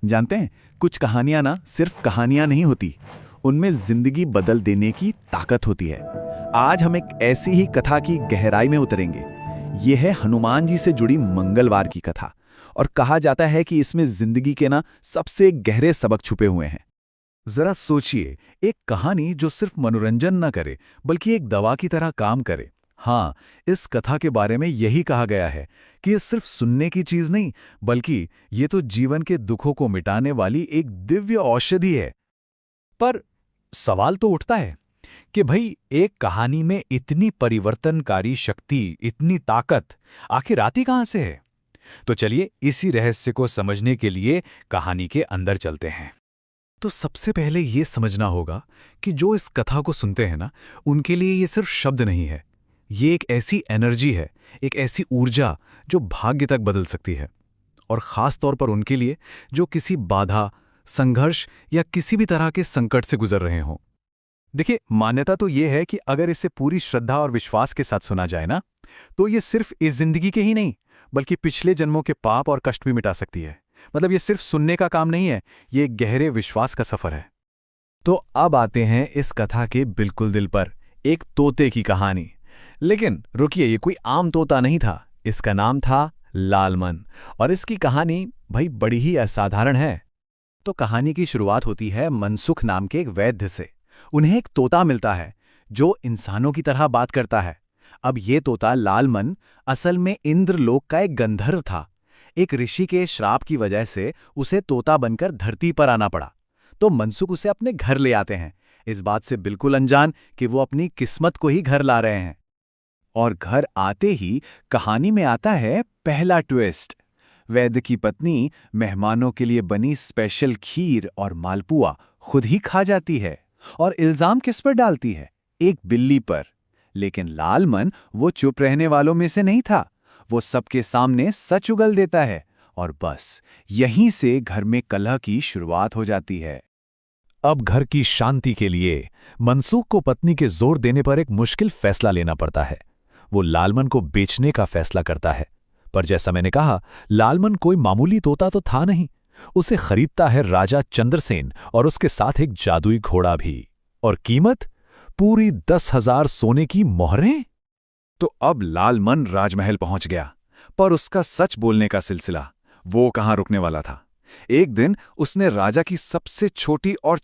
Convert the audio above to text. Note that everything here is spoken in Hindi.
जानते हैं, कुछ कहानियां ना सिर्फ कहानियां नहीं होती, उनमें जिंदगी बदल देने की ताकत होती है। आज हम एक ऐसी ही कथा की गहराई में उतरेंगे। ये है हनुमान जी से जुड़ी मंगलवार की कथा। और कहा जाता है कि इसमें जिंदगी के ना सबसे गहरे सबक छुपे हुए हैं। जरा सोचिए, एक कहानी जो सिर्फ मनोरंजन न करे बल्कि एक दवा की तरह काम करे। हाँ, इस कथा के बारे में यही कहा गया है कि ये सिर्फ सुनने की चीज नहीं, बल्कि ये तो जीवन के दुखों को मिटाने वाली एक दिव्य औषधि है। पर सवाल तो उठता है कि भाई, एक कहानी में इतनी परिवर्तनकारी शक्ति, इतनी ताकत आखिर आती कहां से है? तो चलिए इसी रहस्य को समझने के लिए कहानी के अंदर चलते हैं। तो सबसे पहले ये समझना होगा कि जो इस कथा को सुनते हैं ना, उनके लिए ये सिर्फ शब्द नहीं है। ये एक ऐसी एनर्जी है, एक ऐसी ऊर्जा जो भाग्य तक बदल सकती है। और खास तौर पर उनके लिए जो किसी बाधा, संघर्ष या किसी भी तरह के संकट से गुजर रहे हों। देखिए, मान्यता तो ये है कि अगर इसे पूरी श्रद्धा और विश्वास के साथ सुना जाए ना, तो ये सिर्फ इस जिंदगी के ही नहीं, बल्कि पिछले जन्मों के पाप और कष्ट भी मिटा सकती है। मतलब ये सिर्फ सुनने का काम नहीं है, ये एक गहरे विश्वास का सफर है। तो अब आते हैं इस कथा के बिल्कुल दिल पर, एक तोते की कहानी। लेकिन रुकिए, ये कोई आम तोता नहीं था। इसका नाम था लालमन। और इसकी कहानी भाई बड़ी ही असाधारण है। तो कहानी की शुरुआत होती है मनसुख नाम के एक वैद्य से। उन्हें एक तोता मिलता है जो इंसानों की तरह बात करता है। अब ये तोता लालमन असल में इंद्रलोक का एक गंधर्व था। एक ऋषि के श्राप की वजह से उसे तोता बनकर धरती पर आना पड़ा। तो मनसुख उसे अपने घर ले आते हैं, इस बात से बिल्कुल अनजान कि वो अपनी किस्मत को ही घर ला रहे हैं। और घर आते ही कहानी में आता है पहला ट्विस्ट। वैद्य की पत्नी मेहमानों के लिए बनी स्पेशल खीर और मालपुआ खुद ही खा जाती है और इल्जाम किस पर डालती है? एक बिल्ली पर। लेकिन लालमन वो चुप रहने वालों में से नहीं था। वो सबके सामने सच उगल देता है और बस यहीं से घर में कलह की शुरुआत हो जाती है। अब घर की शांति के लिए मनसूख को पत्नी के जोर देने पर एक मुश्किल फैसला लेना पड़ता है। वो लालमन को बेचने का फैसला करता है। पर जैसा मैंने कहा, लालमन कोई मामूली तोता तो था नहीं। उसे खरीदता है राजा चंद्रसेन और उसके साथ एक जादुई घोड़ा भी। और कीमत पूरी 10,000 सोने की मोहरें। तो अब लालमन राजमहल पहुंच गया। पर उसका सच बोलने का सिलसिला वो कहां रुकने वाला था। एक दिन उसने राजा की सबसे छोटी और